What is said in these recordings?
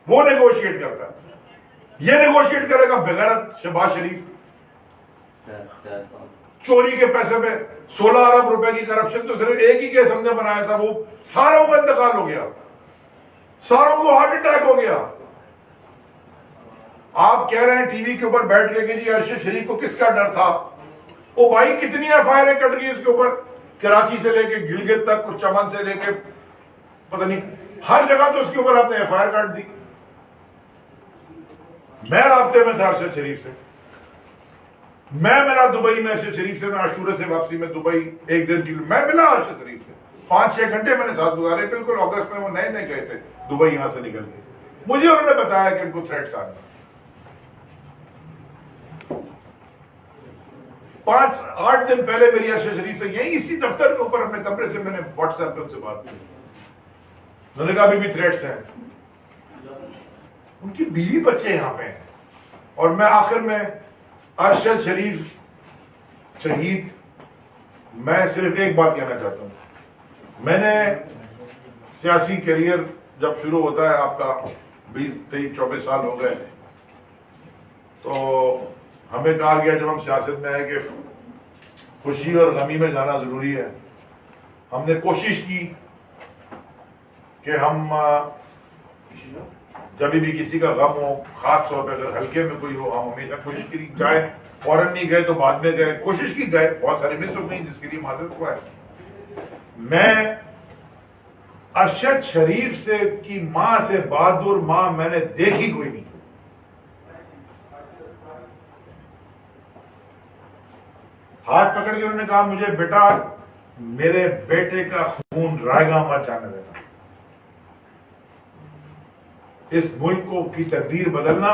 वो नेगोशिएट करता है। ये नेगोशिएट करेगा बेगैरत शहबाज शरीफ। चोरी के पैसे में 16 अरब रुपए की करप्शन, तो सिर्फ एक ही केस हमने बनाया था, वो सारों का इंतकाल हो गया, सारों को हार्ट अटैक हो गया। आप कह रहे हैं टीवी के ऊपर बैठ के कि जी अरशद शरीफ को किसका डर था? ओ भाई, कितनी एफआईआर कट गई उसके ऊपर, कराची से लेके गिलगित तक और चमन से लेके पता नहीं हर जगह तो उसके ऊपर आपने एफआईआर काट दी। मैं राब्ते में था अरशद शरीफ से, मैं मिला दुबई में अरशद शरीफ से, मैं आशूरा से वापसी में दुबई एक दिन की मैं मिला अरशद शरीफ से, 5-6 घंटे मैंने साथ गुजारे। बिल्कुल अगस्त में वो नए नए गए थे दुबई, यहां से निकल के मुझे उन्होंने बताया कि इनको थ्रेट्स आ रहे। 5-8 दिन पहले मेरी अरशद शरीफ से यही इसी दफ्तर के ऊपर अपने कमरे से मैंने व्हाट्सएप पे उनसे बात की। उन्होंने कहा अभी भी थ्रेट्स हैं, उनकी बीवी बच्चे यहां पे हैं। और मैं आखिर में अरशद शरीफ शहीद, मैं सिर्फ एक बात कहना चाहता हूं। मैंने सियासी करियर जब शुरू होता है, आपका 20-23-24 साल हो गए, तो हमें कहा गया जब हम सियासत में आए कि खुशी और गमी में जाना जरूरी है। हमने कोशिश की कि हम जब भी किसी का गम हो, खास तौर पर अगर हल्के में कोई हो, हम हमेशा कोशिश करी, चाहे फौरन नहीं गए तो बाद में गए, कोशिश की गए, बहुत सारे मिस हो गई जिसके लिए माजरत हुआ है। मैं अरशद शरीफ से की मां से बहादुर मां मैंने देखी कोई नहीं। हाथ पकड़ के उन्होंने कहा मुझे बेटा, मेरे बेटे का खून रायगा मत जाने देना, इस मुल्क को की तकदीर बदलना,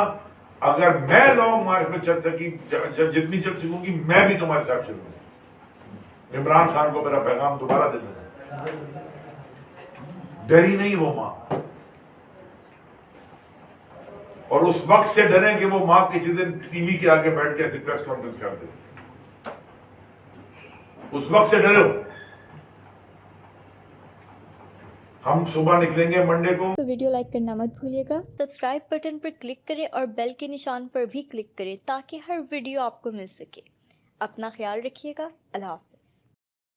अगर मैं लॉन्ग मार्च में चल सकी, जितनी चल सकूंगी मैं भी तुम्हारे साथ चलूंगा। इमरान खान को मेरा पैगाम दोबारा दे देना, डरी नहीं वो मां, और उस वक्त से डरे कि वो मां किसी दिन टीवी के आगे बैठ के ऐसी प्रेस कॉन्फ्रेंस कर दे, उस वक्त से डरे हो। हम सुबह निकलेंगे मंडे को। तो वीडियो लाइक करना मत भूलिएगा, सब्सक्राइब बटन पर क्लिक करें और बेल के निशान पर भी क्लिक करें ताकि हर वीडियो आपको मिल सके। अपना ख्याल रखिएगा। अल्लाह हाफ़िज़।